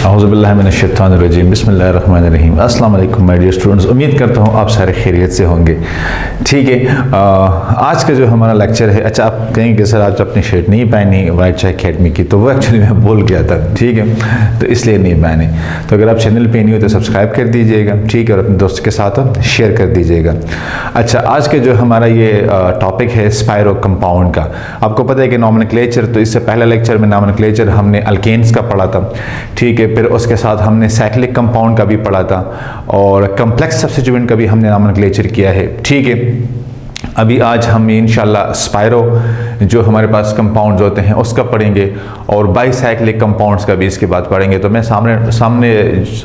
औज़ुबिल्लाहिमिनश्शैतानिर्रजीम बिस्मिल्लाहिर्रहमानिर्रहीम। अस्सलाम वालेकुम माय डियर स्टूडेंट्स, उम्मीद करता हूँ आप सारे खैरियत से होंगे। ठीक है, आज का जो हमारा लेक्चर है, अच्छा आप कहेंगे कि सर आज अपनी शर्ट नहीं पहनी वाइट चाय अकेडमी की, तो वो एक्चुअली मैं भूल गया था। ठीक है, तो इसलिए नहीं पहने। तो अगर आप चैनल पे नहीं हो तो सब्सक्राइब कर दीजिएगा, ठीक है, और अपने दोस्त के साथ शेयर कर दीजिएगा। अच्छा, आज का जो हमारा ये टॉपिक है स्पायरो कंपाउंड का। आपको पता है कि नॉमेनक्लेचर, तो इससे पहले लेक्चर में नॉमेनक्लेचर हमने अल्केन्स का पढ़ा था। ठीक है, फिर उसके साथ हमने साइक्लिक कंपाउंड का भी पढ़ा था और कम्प्लेक्स सब्स्टिट्यूएंट का भी हमने नॉमेनक्लेचर किया है। ठीक है, अभी आज हम इंशाल्लाह स्पायरो जो हमारे पास कंपाउंड्स होते हैं उसका पढ़ेंगे और बाईसाइक्लिक कंपाउंड्स का भी इसके बाद पढ़ेंगे। तो मैं सामने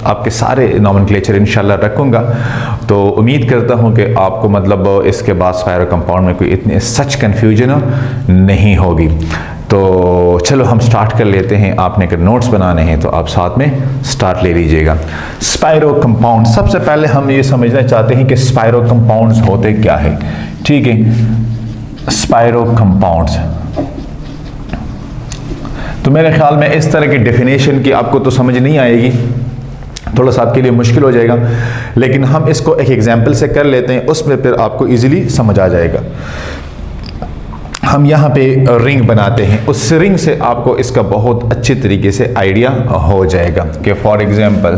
आपके सारे नॉमेनक्लेचर इंशाल्लाह रखूँगा। तो उम्मीद करता हूँ कि आपको मतलब इसके बाद स्पायरो कंपाउंड में कोई इतनी सच कन्फ्यूजन नहीं होगी। तो चलो हम स्टार्ट कर लेते हैं। आपने अगर नोट्स बनाने हैं तो आप साथ में स्टार्ट ले लीजिएगा। स्पायरो कंपाउंड, सबसे पहले हम ये समझना चाहते हैं कि स्पायरो कंपाउंड्स होते क्या है। ठीक है, स्पायरो कंपाउंड्स, तो मेरे ख्याल में इस तरह की डेफिनेशन की आपको तो समझ नहीं आएगी, थोड़ा सा आपके लिए मुश्किल हो जाएगा, लेकिन हम इसको एक एग्जाम्पल से कर लेते हैं, उसमें फिर आपको इजीली समझ आ जाएगा। हम यहाँ पे रिंग बनाते हैं, उस रिंग से आपको इसका बहुत अच्छे तरीके से आइडिया हो जाएगा कि फॉर एग्जांपल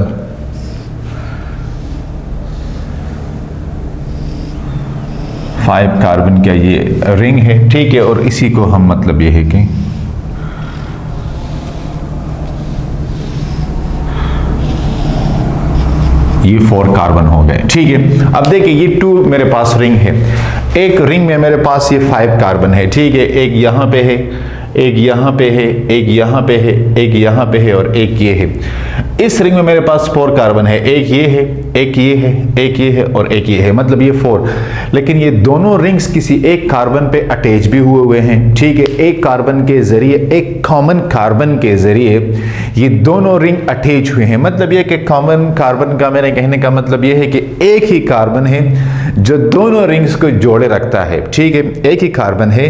फाइव कार्बन का ये रिंग है। ठीक है, और इसी को हम मतलब ये है कि ये 4 कार्बन हो गए। ठीक है, अब देखिए ये 2 मेरे पास रिंग है। एक रिंग में मेरे पास ये 5 कार्बन है। ठीक है, एक यहाँ पे है, एक यहाँ पे है, एक यहाँ पे है, एक यहाँ पे है और एक ये है। इस रिंग में मेरे पास 4 कार्बन है, एक ये है, एक ये है, एक ये है और एक ये है, मतलब ये 4। लेकिन ये दोनों रिंग्स किसी एक कार्बन पे अटैच भी हुए हैं। ठीक है, एक कार्बन के जरिए, एक कॉमन कार्बन के जरिए ये दोनों रिंग अटैच हुए हैं। मतलब ये कि कॉमन कार्बन का मेरे कहने का मतलब ये है कि एक ही कार्बन है जो दोनों रिंग्स को जोड़े रखता है। ठीक है, एक ही कार्बन है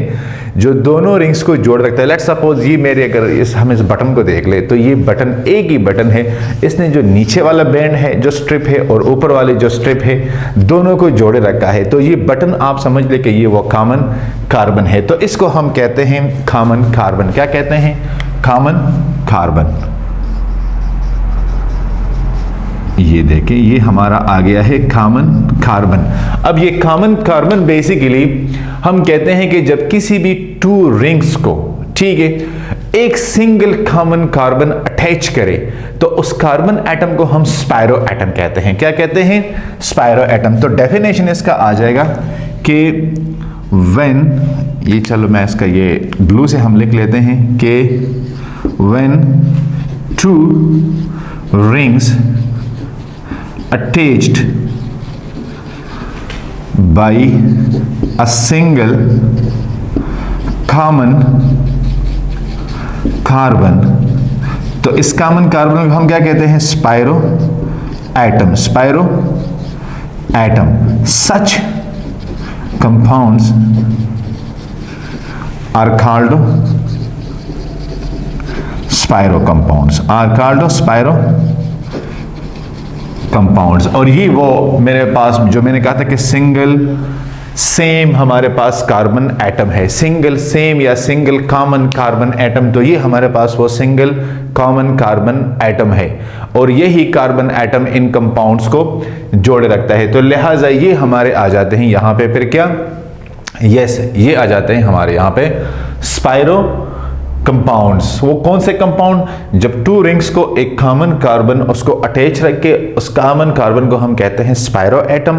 जो दोनों रिंग्स को जोड़ रखता है। लेट्स सपोज ये मेरे, अगर हम इस बटन को देख ले तो ये बटन एक ही बटन है, इसने जो नीचे वाला बैंड है, जो स्ट्रिप है, और ऊपर वाली जो स्ट्रिप है, दोनों को जोड़े रखा है। तो ये बटन आप समझ ले कि ये वो कॉमन कार्बन है। तो इसको हम कहते हैं कॉमन कार्बन। क्या कहते हैं? Common carbon. ये देखें, ये हमारा आ गया है कॉमन कार्बन। अब ये कॉमन कार्बन बेसिकली हम कहते हैं कि जब किसी भी 2 रिंग्स को, ठीक है, एक सिंगल कॉमन कार्बन अटैच करे तो उस कार्बन एटम को हम स्पायरो एटम कहते हैं। क्या कहते हैं? Spiro atom. तो डेफिनेशन इसका आ जाएगा कि व्हेन, ये चलो मैं इसका ये ब्लू से हम लिख लेते हैं कि when 2 rings attached by a single common carbon, तो इस कॉमन कार्बन को हम क्या कहते हैं? Spiro atom. Spiro atom. Such compounds are called spiro compounds, are called spiro compounds. और ये वो मेरे पास जो मैंने कहा था कि सिंगल सेम हमारे पास कार्बन एटम है, सिंगल सेम या सिंगल कॉमन कार्बन एटम, तो ये हमारे पास वो सिंगल कॉमन कार्बन एटम है और यही कार्बन एटम इन कंपाउंड्स को जोड़े रखता है। तो लिहाजा ये हमारे आ जाते हैं यहाँ पे, फिर क्या, यस, ये आ जाते हैं हमारे यहाँ पे स्पायरो कंपाउंड्स। वो कौन से कंपाउंड? जब 2 रिंग्स को एक कॉमन कार्बन उसको अटैच रख के उस कॉमन कार्बन को हम कहते हैं स्पायरो एटम,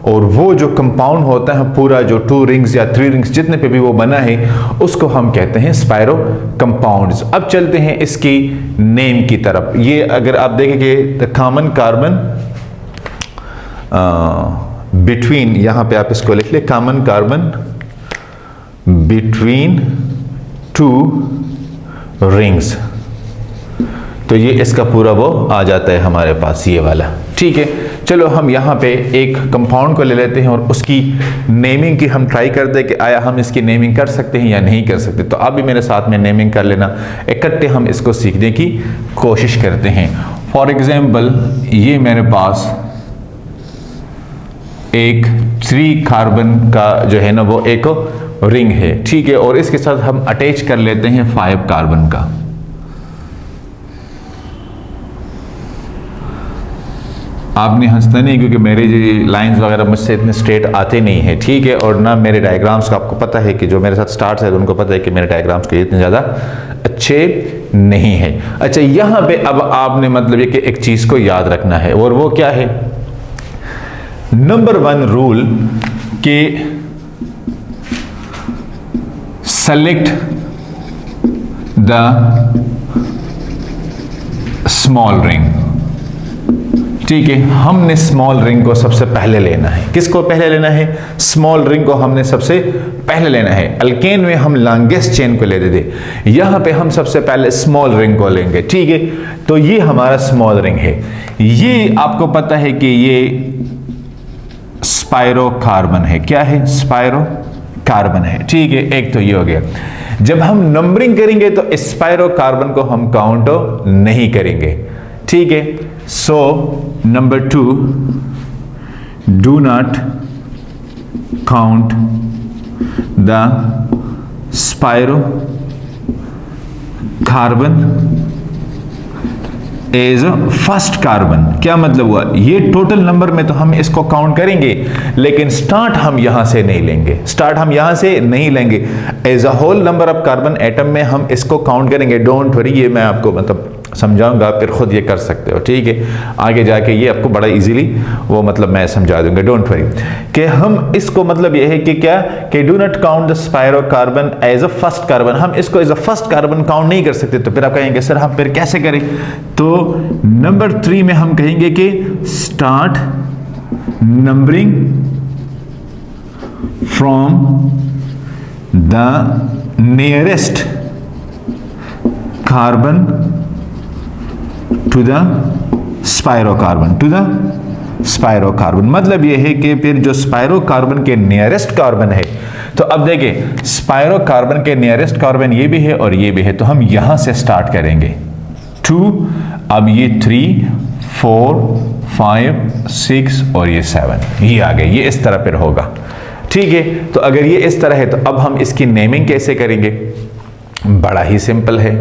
और वो जो कंपाउंड होता है पूरा, जो 2 रिंग्स या 3 रिंग्स जितने पे भी वो बना है, उसको हम कहते हैं स्पायरो कंपाउंड्स। अब चलते हैं इसकी नेम की तरफ। ये अगर आप देखेंगे द कॉमन कार्बन बिटवीन, यहां पे आप इसको लिख ले, कॉमन कार्बन बिटवीन 2 रिंग्स, तो ये इसका पूरा वो आ जाता है हमारे पास, ये वाला। ठीक है, चलो हम यहाँ पे एक कंपाउंड को ले लेते हैं और उसकी नेमिंग की हम ट्राई करते हैं कि आया हम इसकी नेमिंग कर सकते हैं या नहीं कर सकते। तो आप भी मेरे साथ में नेमिंग कर लेना, इकट्ठे हम इसको सीखने की कोशिश करते हैं। फॉर एग्जाम्पल ये मेरे पास एक 3 कार्बन का जो है ना वो एक रिंग है, ठीक है, और इसके साथ हम अटैच कर लेते हैं 5 कार्बन का। आपने हंसना नहीं, क्योंकि मेरे जो लाइंस वगैरह मुझसे इतने स्ट्रेट आते नहीं है, ठीक है, और ना मेरे डायग्राम्स का आपको पता है कि जो मेरे साथ स्टार्ट है तो उनको पता है कि मेरे डायग्राम्स के इतने ज़्यादा अच्छे नहीं है। अच्छा, यहाँ पे अब आपने मतलब ये कि एक चीज़ को याद रखना है, और वो क्या है, नंबर 1 रूल के सेलेक्ट द स्मॉल रिंग, ठीक है। हमने स्मॉल रिंग को सबसे पहले लेना है। किसको पहले लेना है? स्मॉल रिंग को हमने सबसे पहले लेना है। अल्केन में हम लॉन्गेस्ट चेन को लेते थे, यहां पे हम सबसे पहले स्मॉल रिंग को लेंगे, ठीक है। तो ये हमारा स्मॉल रिंग है। ये आपको पता है कि ये स्पाइरो कार्बन है। क्या है? स्पाइरो कार्बन है, ठीक है। एक तो ये हो गया। जब हम नंबरिंग करेंगे तो स्पाइरो कार्बन को हम काउंट नहीं करेंगे, ठीक है। So number 2, do not count the spiro carbon as first carbon. क्या मतलब हुआ? ये टोटल नंबर में तो हम इसको काउंट करेंगे, लेकिन स्टार्ट हम यहां से नहीं लेंगे, स्टार्ट हम यहां से नहीं लेंगे। As a whole number of carbon atom में हम इसको काउंट करेंगे। डोंट वरी, ये मैं आपको मतलब समझाऊंगा, फिर खुद ये कर सकते हो, ठीक है। आगे जाके ये आपको बड़ा इजीली वो मतलब मैं समझा दूंगा, डोंट वरी। कि हम इसको मतलब ये है कि क्या, कि do not count the spiro carbon as a first carbon. हम इसको as a first carbon count नहीं कर सकते। तो फिर आप कहेंगे सर हम फिर कैसे करें? तो नंबर 3 में हम कहेंगे कि start numbering from the nearest carbon to the spiro carbon, to the spiro carbon. मतलब यह है कि फिर जो स्पाइरो कार्बन के नियरेस्ट कार्बन है, तो अब देखिए स्पाइरो कार्बन के नियरेस्ट कार्बन ये भी है और ये भी है, तो हम यहां से स्टार्ट करेंगे 2, अब ये 3, 4, 5, 6 और ये 7, ये आ गए। ये इस तरह फिर होगा, ठीक है। तो अगर ये इस तरह है तो अब हम इसकी नेमिंग कैसे करेंगे? बड़ा ही सिंपल है।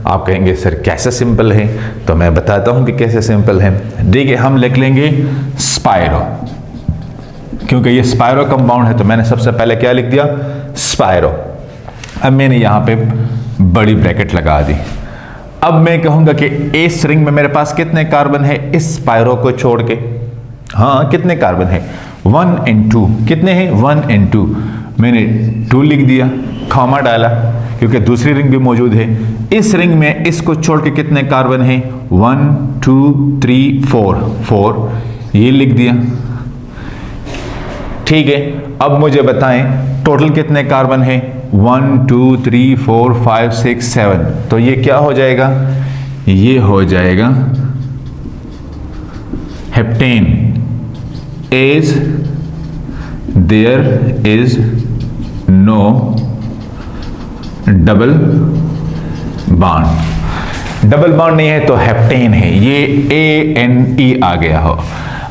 आप कहेंगे सर कैसे सिंपल है? तो मैं बताता हूं कि कैसे सिंपल है। देखिए हम लिख लेंगे स्पाइरो, क्योंकि ये स्पाइरो कंपाउंड है तो मैंने सबसे पहले क्या लिख दिया? स्पाइरो। अब मैंने यहां पे बड़ी ब्रैकेट लगा दी। अब मैं कहूंगा कि इस रिंग में मेरे पास कितने कार्बन है इस स्पाइरो को छोड़ के? हाँ, कितने कार्बन है? 1 and 2। कितने हैं? 1 and 2। मैंने 2 लिख दिया, कॉमा डाला, क्योंकि दूसरी रिंग भी मौजूद है। इस रिंग में इसको छोड़ के कितने कार्बन हैं? 1, 2, 3, 4 ये लिख दिया, ठीक है। अब मुझे बताएं टोटल कितने कार्बन हैं? 1, 2, 3, 4, 5, 6, 7। तो ये क्या हो जाएगा? ये हो जाएगा heptane as there is no double bond. Double bond नहीं है तो हेप्टेन है, ये ANE आ गया हो।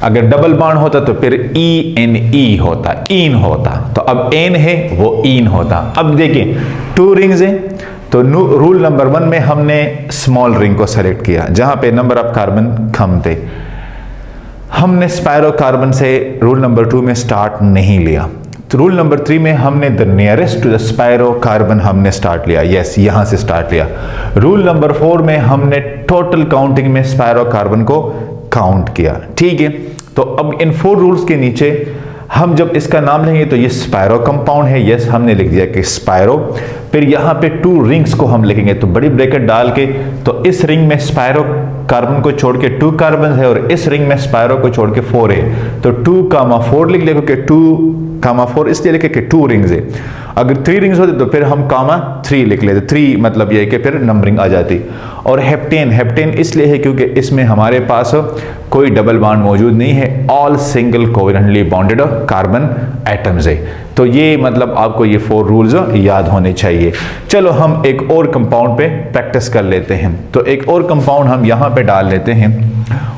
अगर डबल बॉन्ड होता तो फिर ENE होता, इन होता। तो अब एन है वो इन होता। अब देखिए 2 रिंग्स हैं, तो रूल नंबर 1 में हमने स्मॉल रिंग को सेलेक्ट किया जहां पे नंबर ऑफ कार्बन कम थे। हमने स्पाइरो कार्बन से रूल नंबर 2 में स्टार्ट नहीं लिया। तो रूल नंबर 3 में हमने the nearest to the spiro carbon हमने स्टार्ट लिया, यस यहां से स्टार्ट लिया। रूल नंबर 4 में हमने टोटल काउंटिंग में स्पाइरो कार्बन को काउंट किया, ठीक है। तो अब इन 4 रूल्स के नीचे हम जब इसका नाम लेंगे तो ये स्पाइरो कंपाउंड है, यस हमने लिख दिया कि स्पाइरो। फिर यहाँ पे 2 रिंग्स को हम लिखेंगे, तो बड़ी ब्रैकेट डाल के, तो इस रिंग में स्पाइरो कार्बन को छोड़ के 2 कार्बन है और इस रिंग में स्पाइरो को छोड़ के 4 है, तो 2,4 लिख लिखो कि 2,4 इसलिए लिखे कि 2 रिंग्स है। अगर 3 रिंग्स होते तो फिर हम 3 लिख लेते, 3 मतलब ये है कि फिर नंबरिंग आ जाती। और हेप्टेन, हेप्टेन इसलिए है क्योंकि इसमें हमारे पास कोई डबल बॉन्ड मौजूद नहीं है, all single covalently bonded carbon atoms है। तो ये मतलब आपको ये 4 रूल्स याद होने चाहिए। चलो हम एक और कंपाउंड पे प्रैक्टिस कर लेते हैं। तो एक और कंपाउंड हम यहाँ पे डाल लेते हैं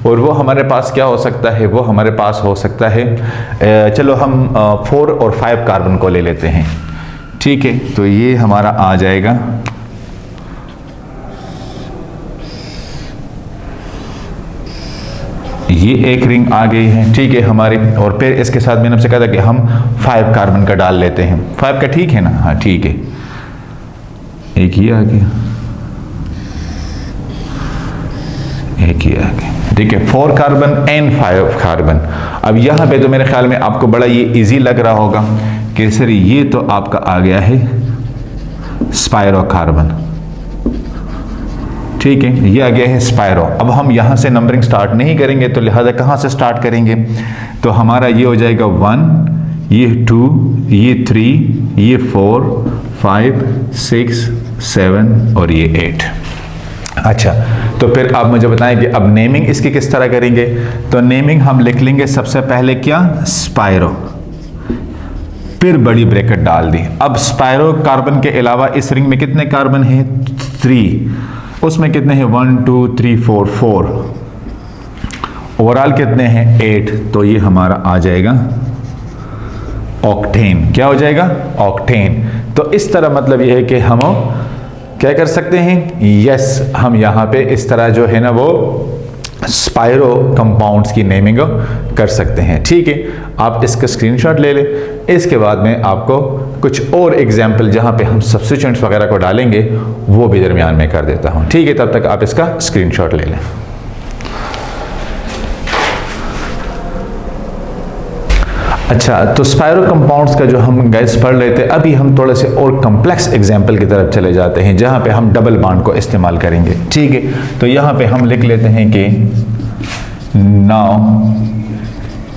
और वो हमारे पास क्या हो सकता है, वो हमारे पास हो सकता है, चलो हम 4 और 5 कार्बन को ले लेते हैं। ठीक है, तो ये हमारा आ जाएगा ये एक रिंग आ गई है, ठीक है हमारी। और फिर इसके साथ मैंने आपसे कहा था कि हम 5 कार्बन का डाल लेते हैं। 5 का ठीक है ना? हाँ ठीक है, एक ही आ गया, एक ही आ गया, ठीक है। 4 कार्बन एंड 5 कार्बन। अब यहाँ पे तो मेरे ख्याल में आपको बड़ा ये इजी लग रहा होगा कि सर ये तो आपका आ गया है स्पायरो कार्बन, ठीक है, ये आ गया है स्पायरो। अब हम यहाँ से नंबरिंग स्टार्ट नहीं करेंगे, तो लिहाजा कहाँ से स्टार्ट करेंगे? तो हमारा ये हो जाएगा 1, ये 2, ये 3, ये 4, 5, 6, 7 और ये 8। अच्छा, तो फिर आप मुझे बताएं कि अब नेमिंग इसकी किस तरह करेंगे? तो नेमिंग हम लिख लेंगे सबसे पहले क्या, स्पायरो, फिर बड़ी ब्रैकेट डाल दी। अब स्पायरो कार्बन के अलावा इस रिंग में कितने कार्बन हैं? 3, उसमें कितने हैं? 1 2 3 4 4, ओवरऑल कितने हैं? 8। तो ये हमारा आ जाएगा ऑक्टेन। क्या हो जाएगा? ऑक्टेन। तो इस तरह मतलब ये है कि हम क्या कर सकते हैं, यस हम यहाँ पे इस तरह जो है ना वो स्पायरो कंपाउंड्स की नेमिंग कर सकते हैं। ठीक है, आप इसका स्क्रीनशॉट ले लें। इसके बाद में आपको कुछ और एग्जाम्पल जहाँ पे हम सब्स्टिट्यूएंट्स वगैरह को डालेंगे वो भी दरमियान में कर देता हूँ। ठीक है, तब तक आप इसका स्क्रीनशॉट ले लें। अच्छा, तो स्पायरो कंपाउंड्स का जो हम गैस पढ़ लेते हैं, अभी हम थोड़े से और कॉम्प्लेक्स एग्जाम्पल की तरफ चले जाते हैं जहाँ पे हम डबल बॉन्ड को इस्तेमाल करेंगे। ठीक है, तो यहाँ पे हम लिख लेते हैं कि नाउ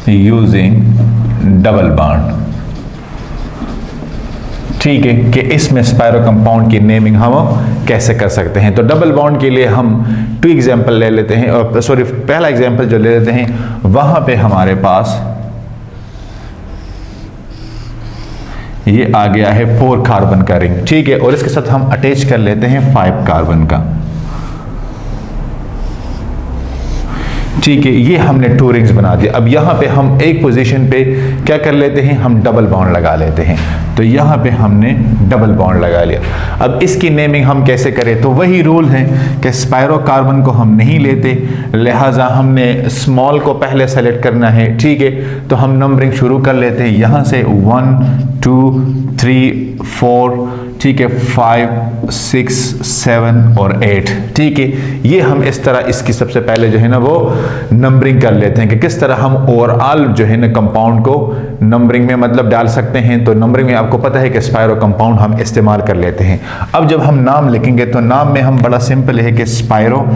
यूजिंग डबल बॉन्ड। ठीक है, कि इसमें स्पायरो कंपाउंड की नेमिंग हम कैसे कर सकते हैं। तो डबल बॉन्ड के लिए हम 2 एग्जाम्पल ले लेते हैं, और सॉरी पहला एग्जाम्पल जो ले लेते हैं वहाँ पे हमारे पास ये आ गया है 4 कार्बन का रिंग। ठीक है, और इसके साथ हम अटैच कर लेते हैं 5 कार्बन का। ठीक है, ये हमने 2 रिंग्स बना दिया। अब यहाँ पे हम एक पोजीशन पे क्या कर लेते हैं, हम डबल बॉन्ड लगा लेते हैं। तो यहाँ पे हमने डबल बॉन्ड लगा लिया। अब इसकी नेमिंग हम कैसे करें? तो वही रूल है कि स्पायरो कार्बन को हम नहीं लेते, लिहाजा हमने स्मॉल को पहले सेलेक्ट करना है। ठीक है, तो हम नंबरिंग शुरू कर लेते हैं यहाँ से 1 2 3 4, ठीक है, 5 6 7 और 8। ठीक है, ये हम इस तरह इसकी सबसे पहले जो है ना वो नंबरिंग कर लेते हैं कि किस तरह हम ओवरऑल जो है ना कंपाउंड को नंबरिंग में मतलब डाल सकते हैं। तो नंबरिंग में आपको पता है कि स्पायरो कंपाउंड हम इस्तेमाल कर लेते हैं। अब जब हम नाम लिखेंगे तो नाम में हम बड़ा सिंपल है कि स्पायरो,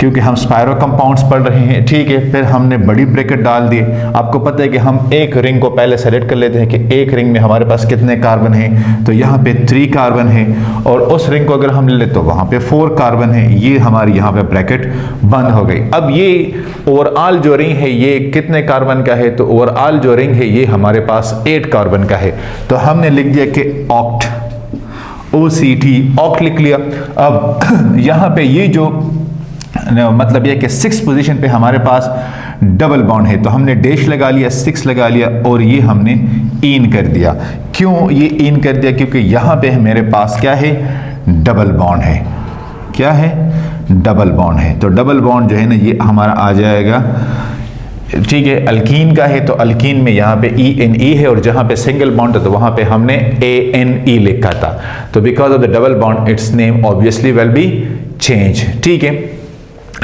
क्योंकि हम स्पायरो कंपाउंड्स पढ़ रहे हैं। ठीक है, फिर हमने बड़ी ब्रैकेट डाल दी। आपको पता है कि हम एक रिंग को पहले सेलेक्ट कर लेते हैं कि एक रिंग में हमारे पास कितने कार्बन हैं। तो यहाँ पे 3 कार्बन है, और उस रिंग को अगर हम ले लें तो वहाँ पे 4 कार्बन है। ये हमारी यहाँ पे ब्रैकेट बंद हो गई। अब ये ओवरऑल जो रिंग है ये कितने कार्बन का है? तो ओवरऑल जो रिंग है ये हमारे पास 8 कार्बन का है। तो हमने लिख दिया कि ऑक्ट, OCT, ऑक्ट लिख लिया। अब यहाँ पे ये जो मतलब यह कि 6 पोजीशन पे हमारे पास डबल बॉन्ड है, तो हमने डैश लगा लिया, 6 लगा लिया, और ये हमने इन कर दिया। क्यों ये इन कर दिया? क्योंकि यहाँ पे मेरे पास क्या है, डबल बॉन्ड है। क्या है? डबल बॉन्ड है। तो डबल बॉन्ड जो है ना ये हमारा आ जाएगा, ठीक है, अल्कीन का है तो अल्कीन में यहाँ पे ENE है, और जहाँ पे सिंगल बॉन्ड है तो वहाँ पे हमने ANE लिखा था। तो because of the double bond it's name obviously will be change. ठीक है,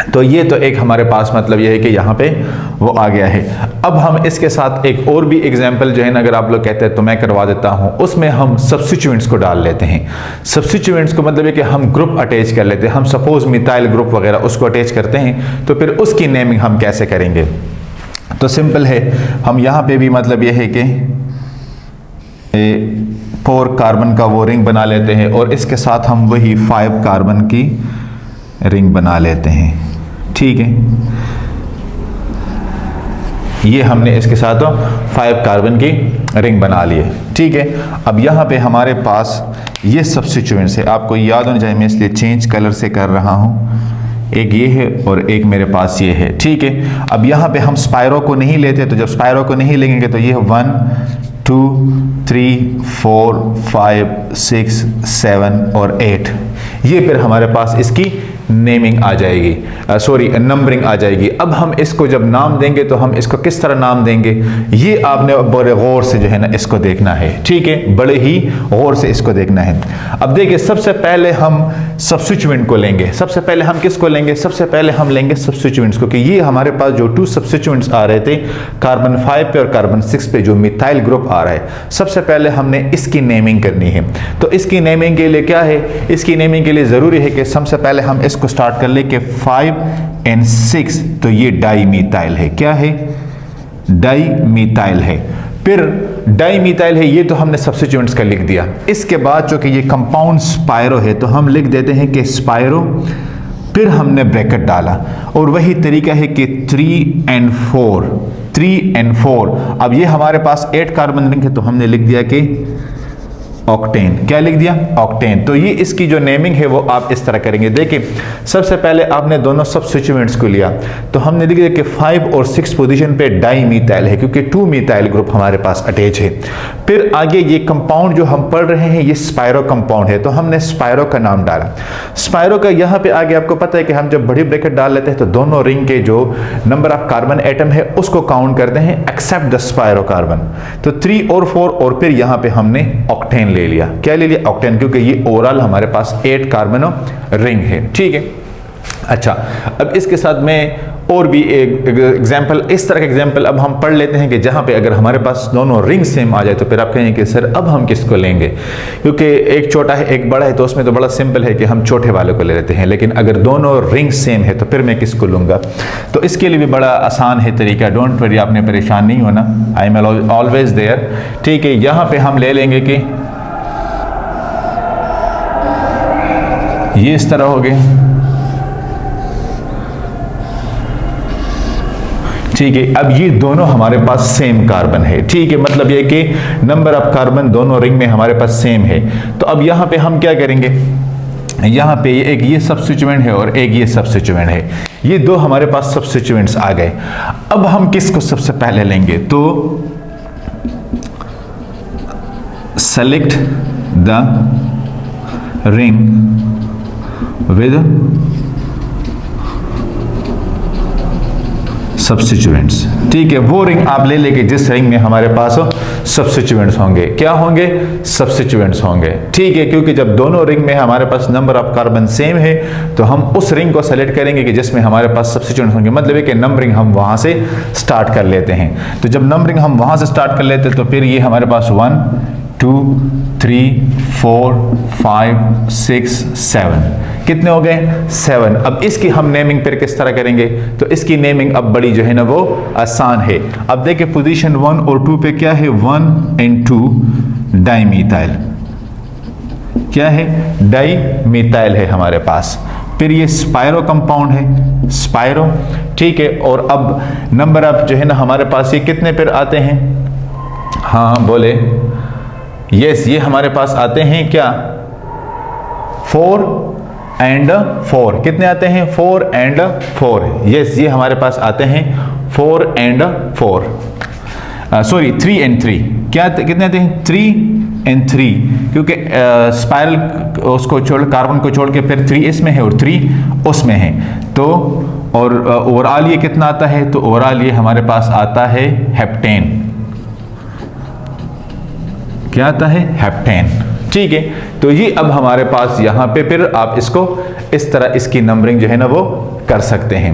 तो ये तो एक हमारे पास मतलब ये है कि यहाँ पे वो आ गया है। अब हम इसके साथ एक और भी एग्जांपल जो है ना अगर आप लोग कहते हैं तो मैं करवा देता हूँ। उसमें हम सब्स्टिट्यूएंट्स को डाल लेते हैं। सब्स्टिट्यूएंट्स को मतलब है कि हम ग्रुप अटैच कर लेते हैं। हम सपोज मिथाइल ग्रुप वगैरह उसको अटैच करते हैं, तो फिर उसकी नेमिंग हम कैसे करेंगे? तो सिंपल है, हम यहाँ पे भी मतलब ये है कि 4 कार्बन का वो रिंग बना लेते हैं, और इसके साथ हम वही 5 कार्बन की रिंग बना लेते हैं। ठीक है, ये हमने इसके साथ 5 कार्बन की रिंग बना लिए। ठीक है, अब यहाँ पे हमारे पास ये सब्स्टिट्यूएंट्स है, आपको याद होना चाहिए, मैं इसलिए चेंज कलर से कर रहा हूँ। एक ये है और एक मेरे पास ये है। ठीक है, अब यहाँ पे हम स्पायरो को नहीं लेते, तो जब स्पायरो को नहीं लेंगे तो ये 1 2 3 4 5 6 7 और 8, ये फिर हमारे पास इसकी नेमिंग आ जाएगी, सॉरी नंबरिंग आ जाएगी। अब हम इसको जब नाम देंगे तो हम इसको किस तरह नाम देंगे, ये आपने बड़े गौर से जो है ना इसको देखना है। ठीक है, बड़े ही गौर से इसको देखना है। अब देखिए, सबसे पहले हम सब्स्टिट्यूएंट को लेंगे। सबसे पहले हम किसको लेंगे, सबसे पहले हम लेंगे सब्स्टिट्यूएंट्स को, कि ये हमारे पास जो 2 सब्स्टिट्यूएंट्स आ रहे थे कार्बन 5 पे और कार्बन 6 पे जो मिथाइल ग्रुप आ रहा है, सबसे पहले हमने इसकी नेमिंग करनी है। तो इसकी नेमिंग के लिए क्या है, इसकी नेमिंग के लिए ज़रूरी है कि सबसे पहले हम इसको स्टार्ट कर ले कि 5 and 6, तो ये डाईमीथाइल है। क्या है, डाईमीथाइल है। फिर डाईमीथाइल है, ये तो हमने सब्स्टिट्यूएंट्स का लिख दिया। इसके बाद जो कि ये कंपाउंड स्पायरो है, तो हम लिख देते हैं कि स्पायरो, फिर हमने ब्रैकेट डाला, और वही तरीका है कि 3 and 4। अब ये हमारे पास 8 कार्बन रिंग है, तो हमने लिख दिया कि ऑक्टेन। क्या लिख दिया, ऑक्टेन। तो ये इसकी जो नेमिंग है वो आप इस तरह करेंगे। देखिए, सबसे पहले आपने दोनों सब्स्टिट्यूएंट्स को लिया, तो हमने लिख दिया कि 5 और 6 पोजीशन पे डाईमीथाइल है, क्योंकि 2 मिथाइल ग्रुप हमारे पास अटैच है। फिर आगे ये कंपाउंड जो हम पढ़ रहे हैं ये स्पायरो कंपाउंड है, तो हमने स्पायरो का नाम डाला। स्पायरो का यहाँ पे आगे आपको पता है कि हम जब बड़ी ब्रैकेट डाल लेते हैं तो दोनों रिंग के जो नंबर ऑफ कार्बन एटम है उसको काउंट करते हैं एक्सेप्ट द स्पायरो कार्बन। तो 3 और 4, और फिर यहाँ पे हमने ऑक्टेन ले लिया। क्या ले लिया, ऑक्टेन, क्योंकि ये ओवरऑल हमारे पास 8 कार्बन रिंग है। ठीक है, अच्छा, अब इसके साथ में और भी एक एग्जाम्पल, इस तरह का एग्जाम्पल अब हम पढ़ लेते हैं कि जहाँ पे अगर हमारे पास दोनों रिंग सेम आ जाए तो फिर आप कहेंगे कि सर अब हम किसको लेंगे, क्योंकि एक छोटा है एक बड़ा है, तो उसमें तो बड़ा सिंपल है कि हम छोटे वाले को ले लेते हैं। लेकिन अगर दोनों रिंग सेम है तो फिर मैं किसको लूँगा, तो इसके लिए भी बड़ा आसान है तरीका। डोंट वरी, आपने परेशान नहीं होना, आई एम ऑलवेज देयर। ठीक है, यहाँ पे हम ले लेंगे कि ये इस तरह हो गए। ठीक है, अब ये दोनों हमारे पास सेम कार्बन है। ठीक है, मतलब ये कि नंबर ऑफ कार्बन दोनों रिंग में हमारे पास सेम है। तो अब यहाँ पे हम क्या करेंगे, यहाँ पे एक ये सब्स्टिट्यूएंट है और एक ये सब्स्टिट्यूएंट है, ये दो हमारे पास सब्स्टिट्यूएंट्स आ गए। अब हम किसको सबसे पहले लेंगे, तो select the ring with substituents. ठीक है, वो रिंग आप ले लेके जिस रिंग में हमारे पास सब्स्टिट्यूएंट्स होंगे। क्या होंगे, सब्स्टिट्यूएंट्स होंगे। ठीक है, क्योंकि जब दोनों रिंग में हमारे पास नंबर ऑफ कार्बन सेम है तो हम उस रिंग को सेलेक्ट करेंगे कि जिसमें हमारे पास सब्स्टिट्यूएंट्स होंगे। मतलब है कि नंबरिंग हम वहां से स्टार्ट कर लेते हैं। तो जब नंबरिंग हम वहां से स्टार्ट कर लेते हैं तो फिर ये हमारे पास 1 2 3 4 5 6 7 कितने हो गए, 7। अब इसकी हम नेमिंग फिर किस तरह करेंगे, तो इसकी नेमिंग अब बड़ी जो है ना वो आसान है। अब देखिए, पोजीशन 1 और 2 पे क्या है, 1 and 2 डाईमीथाइल। क्या है, डाईमीथाइल है हमारे पास। फिर ये स्पायरो कंपाउंड है, स्पायरो। ठीक है, और अब नंबर ऑफ जो है ना हमारे पास ये कितने फिर आते हैं, हाँ बोले, यस, ये हमारे पास आते हैं क्या, 4 and 4। कितने आते हैं, 4 and 4। यस, ये हमारे पास आते हैं 4 and 4, सॉरी 3 and 3। क्या कितने आते हैं, 3 and 3, क्योंकि स्पाइरल उसको छोड़, कार्बन को छोड़ के फिर 3 इसमें है और 3 उसमें है। तो और ओवरऑल ये कितना आता है, तो ओवरऑल ये हमारे पास आता है हेप्टेन। क्या आता है, हेप्टेन। ठीक है, तो ये अब हमारे पास यहाँ पे फिर आप इसको इस तरह इसकी नंबरिंग जो है ना वो कर सकते हैं।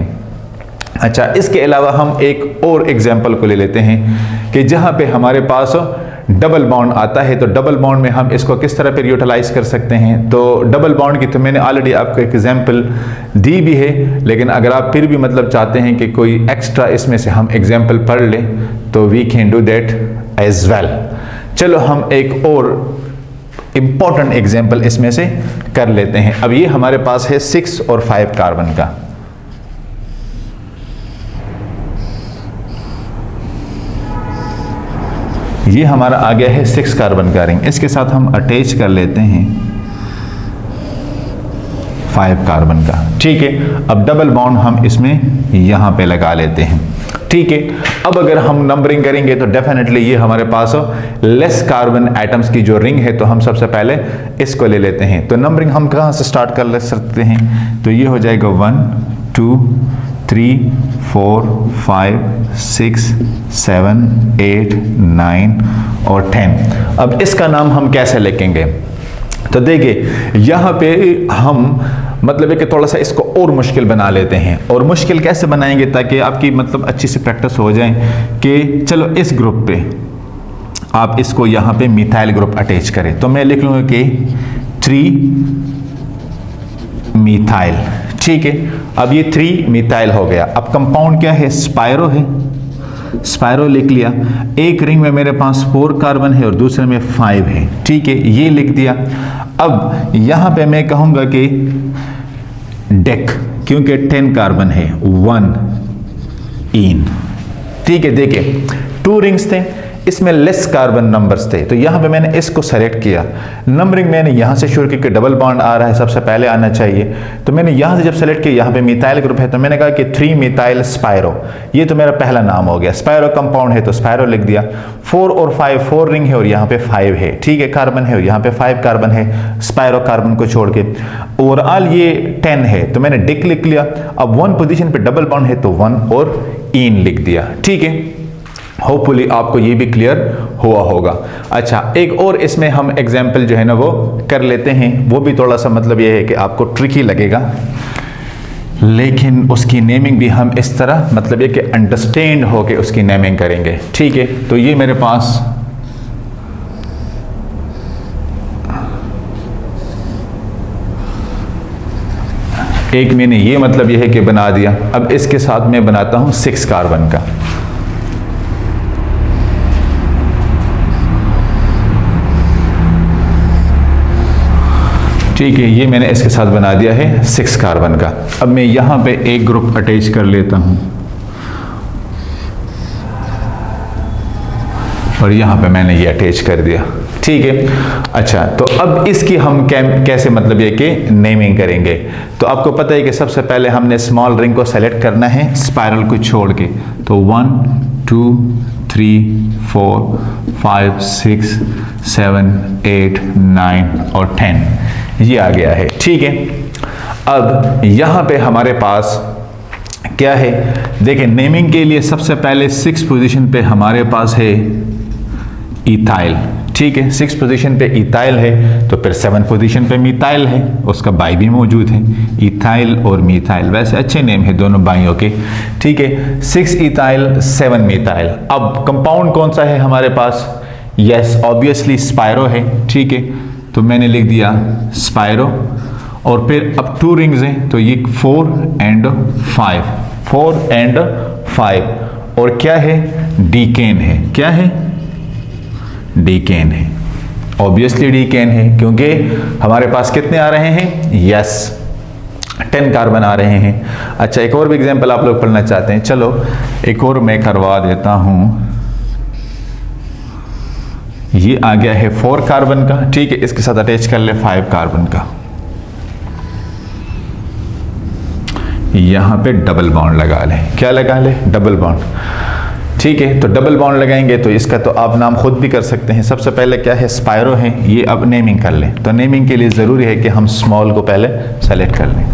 अच्छा, इसके अलावा हम एक और एग्जांपल को ले लेते हैं कि जहाँ पे हमारे पास डबल बॉन्ड आता है, तो डबल बॉन्ड में हम इसको किस तरह फिर यूटिलाइज कर सकते हैं। तो डबल बॉन्ड की तो मैंने ऑलरेडी आपको एक एग्जांपल दी भी है, लेकिन अगर आप फिर भी मतलब चाहते हैं कि कोई एक्स्ट्रा इसमें से हम एग्जांपल पढ़ लें तो we can do that as well. चलो हम एक और इंपॉर्टेंट एग्जाम्पल इसमें से कर लेते हैं। अब ये हमारे पास है 6 और 5 कार्बन का। ये हमारा आ गया है 6 कार्बन का रिंग, इसके साथ हम अटैच कर लेते हैं 5 कार्बन का। ठीक है, अब डबल बॉन्ड हम इसमें यहां पे लगा लेते हैं। ठीक है, अब अगर हम नंबरिंग करेंगे तो डेफिनेटली ये हमारे पास लेस कार्बन एटम्स की जो रिंग है, तो हम सबसे पहले इसको ले लेते हैं। तो नंबरिंग हम कहां से स्टार्ट कर सकते हैं, तो ये हो जाएगा 1 2 3 4 5 6 7 8 9 और 10। अब इसका नाम हम कैसे लिखेंगे, तो देखिए यहाँ पे हम मतलब है कि थोड़ा सा इसको और मुश्किल बना लेते हैं। और मुश्किल कैसे बनाएंगे ताकि आपकी मतलब अच्छी सी प्रैक्टिस हो जाए कि चलो इस ग्रुप पे आप इसको यहाँ पे मिथाइल ग्रुप अटैच करें। तो मैं लिख लूँगा कि 3 मिथाइल। ठीक है, अब ये 3 मिथाइल हो गया। अब कंपाउंड क्या है, स्पायरो है, स्पायरो लिख लिया। एक रिंग में मेरे पास 4 कार्बन है और दूसरे में 5 है। ठीक है, ये लिख दिया। अब यहां पे मैं कहूंगा कि डेक, क्योंकि 10 कार्बन है, 1 इन। ठीक है, देखिए 2 रिंग्स थे, इसमें लेस कार्बन नंबर्स थे, तो यहां पे मैंने इसको सेलेक्ट किया। नंबरिंग मैंने यहां से शुरू की कि डबल बॉन्ड आ रहा है, सबसे पहले आना चाहिए। तो मैंने यहां से जब सेलेक्ट किया, यहां पे मिथाइल ग्रुप है, तो मैंने कहा कि 3 मिथाइल स्पायरो, ये तो मेरा पहला नाम हो गया। स्पायरो कंपाउंड है तो स्पायरो लिख दिया। 4 और 5, 4 रिंग है और यहाँ पे 5 है। ठीक है, कार्बन है और यहाँ पे 5 कार्बन है, स्पायरो कार्बन को छोड़ के। ओवरऑल ये 10 है, तो मैंने डिक लिख लिया। अब 1 पोजीशन पे डबल बॉन्ड है तो 1 और इन लिख दिया। ठीक है, होपफुली आपको ये भी क्लियर हुआ होगा। अच्छा, एक और इसमें हम एग्जाम्पल जो है ना वो कर लेते हैं, वो भी थोड़ा सा मतलब ये है कि आपको ट्रिकी लगेगा, लेकिन उसकी नेमिंग भी हम इस तरह मतलब ये कि अंडरस्टैंड हो के उसकी नेमिंग करेंगे। ठीक है, तो ये मेरे पास एक मैंने ये मतलब ये है कि बना दिया। अब इसके साथ मैं बनाता हूं 6 कार्बन का। ठीक है, ये मैंने इसके साथ बना दिया है 6 कार्बन का। अब मैं यहां पे एक ग्रुप अटैच कर लेता हूं और यहां पे मैंने ये अटैच कर दिया। ठीक है, अच्छा, तो अब इसकी हम कैसे मतलब ये कि नेमिंग करेंगे। तो आपको पता है कि सबसे पहले हमने स्मॉल रिंग को सेलेक्ट करना है स्पाइरल को छोड़ के। तो 1 2 3 4 5 6 7 8 9 और 10 ये आ गया है। ठीक है, अब यहां पे हमारे पास क्या है, देखिए नेमिंग के लिए सबसे पहले 6 पोजीशन पे हमारे पास है इथाइल। ठीक है, 6 पोजीशन पे इथाइल है, तो फिर 7 पोजीशन पे मिथाइल है, उसका बाई भी मौजूद है, इथाइल और मिथाइल। वैसे अच्छे नेम है दोनों बाइयों के। ठीक है, 6 इथाइल 7 मिथाइल। अब कंपाउंड कौन सा है हमारे पास, यस ऑब्वियसली स्पायरो है। ठीक है, तो मैंने लिख दिया स्पायरो। और फिर अब 2 रिंग्स हैं, तो ये 4 and 5, 4 and 5। और क्या है, डीकेन है। क्या है, डीकेन है, ऑब्वियसली डीकेन है, क्योंकि हमारे पास कितने आ रहे हैं, यस 10 कार्बन आ रहे हैं। अच्छा, एक और भी एग्जांपल आप लोग पढ़ना चाहते हैं, चलो एक और मैं करवा देता हूं। ये आ गया है 4 कार्बन का। ठीक है, इसके साथ अटैच कर ले 5 कार्बन का। यहां पे डबल बॉन्ड लगा ले। क्या लगा ले, डबल बॉन्ड। ठीक है, तो डबल बॉन्ड लगाएंगे तो इसका तो आप नाम खुद भी कर सकते हैं। सबसे पहले क्या है, स्पायरो है, ये अब नेमिंग कर लें। तो नेमिंग के लिए ज़रूरी है कि हम स्मॉल को पहले सेलेक्ट कर लें।